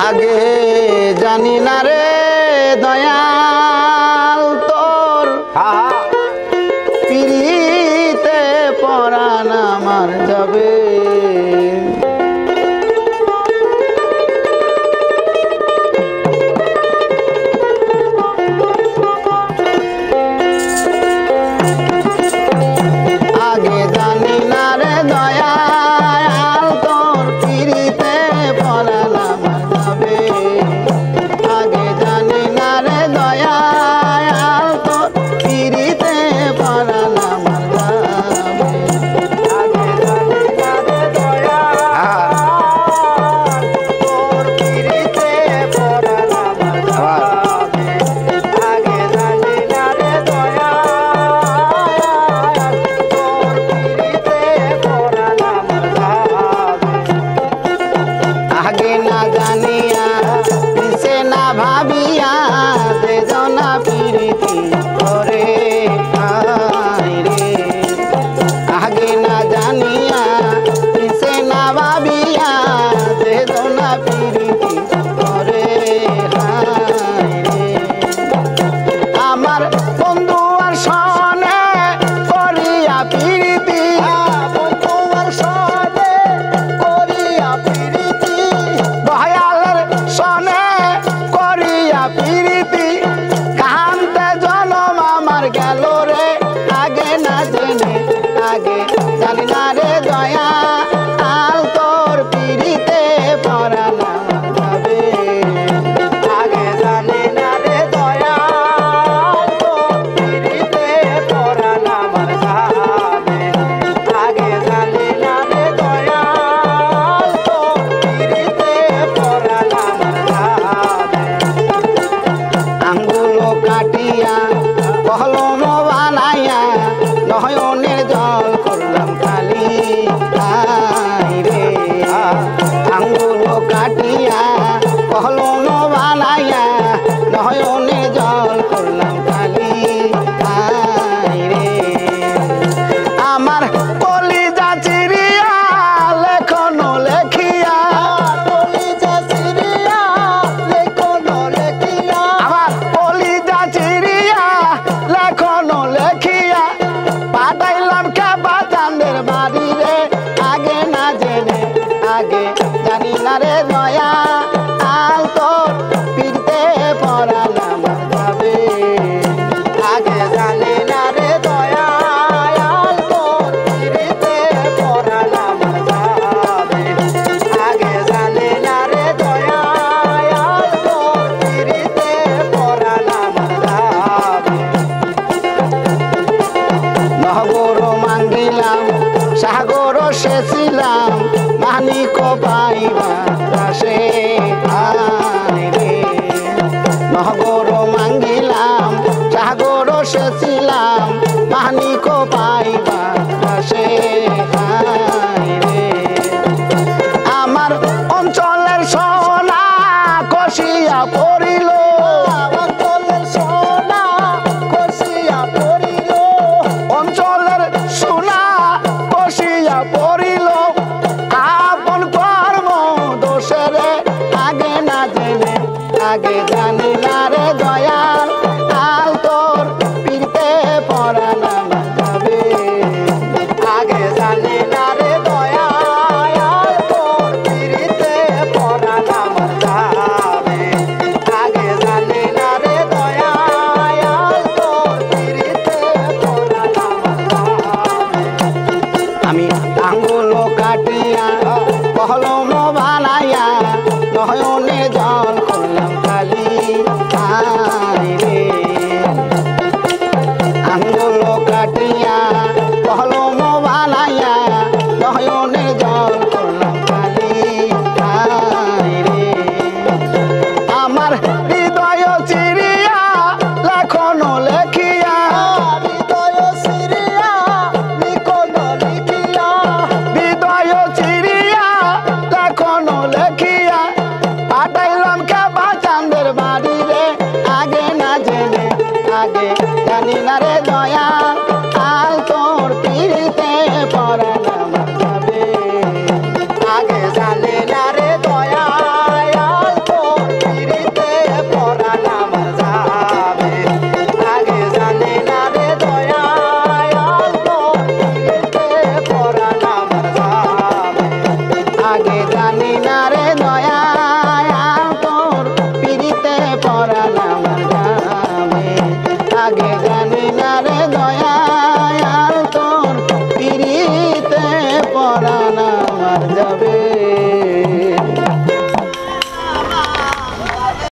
আগে জানি না রে দয়াল তোর পিরিতে পরাণ আমার যাবে আগে জানি না রে দয়াল তোর পিরিতে পরাণ আমার যাবে আগে জানি না রে দয়াল তোর পিরিতে পরাণ আমার যাবে আগে জানি না রে দয়াল তোর পিরিতে পরাণ আমার যাবে আগে জানি না রে দয়াল তোর পিরিতে পরাণ আমার যাবে আগে না জানিয়া পিছে না ভাবিয়া যে জনা পিরিতি করে রে আগে না জানিয়া পিছে না ভাবিয়া যে জনা পিরিতি করে রে আমার বন্ধু আর সনে করিয়া পিরিতি বন্ধু আর সনে করিয়া পিরিতি দয়ালের সনে করিয়া পিরিতি কান্তে জনম আমার গেল রে আগে না জেনে আগে জানি না রে দয়া আল তোর পিরিতে পরাণ আমার যাবে আগে জানি না রে দয়া তোর পিরিতে পরাণ আমার যাবে আগে জানি না রে দয়া তোর পিরিতে পরাণ আমার যাবে আঙ্গুল কাটিয়া কলম বানাইয়া নয়নের জল করলাম খালি রে আঙ্গুল কাটিয়া কলম বানাইয়া নয়নের জল করলাম খালি রে আমার কলিজা চিরিয়া লেখনো লেখিয়া কলিজা চিরিয়া লেখনো লেখিয়া আমার কলিজা চিরিয়া লেখনো লেখিয়া পাঠাইলাম খেপা চাঁদের বাড়ি রে আগে না জেনে আগে জানি না রে দয়া আল তোর পিরতে পরাণ আমার যাবে আগে জানি না রে দয়া আল তোর পিরতে পরাণ আমার যাবে আগে জানি না রে দয়া আল তোর পিরতে পরাণ আমার যাবে নহগর মাঙ্গিলাম সাগর সেছিলাম মানিক পাইবা আসে রে নহগর মাঙ্গিলাম সাগর সেছিলাম মানিক পাইবা আসে রে আমার অঞ্চলের সোনা কষিয়া পড়িল অঞ্চলের সোনা কষিয়া পড়িল অঞ্চলের সোনা কষিয়া পড়িল আপন কর্ম দোষেরে আগে না জেনে আগে জানি না রে দয়াল আল তোর পিরতে পরাণ আমার যাবে আগে জানি না রে দয়াল তোর পিরতে পরাণ আমার যাবে আগে জানি না রে দয়াল তোর পিরতে পরাণ আমার যাবে আমি আঙ্গুল কাটিয়া কলম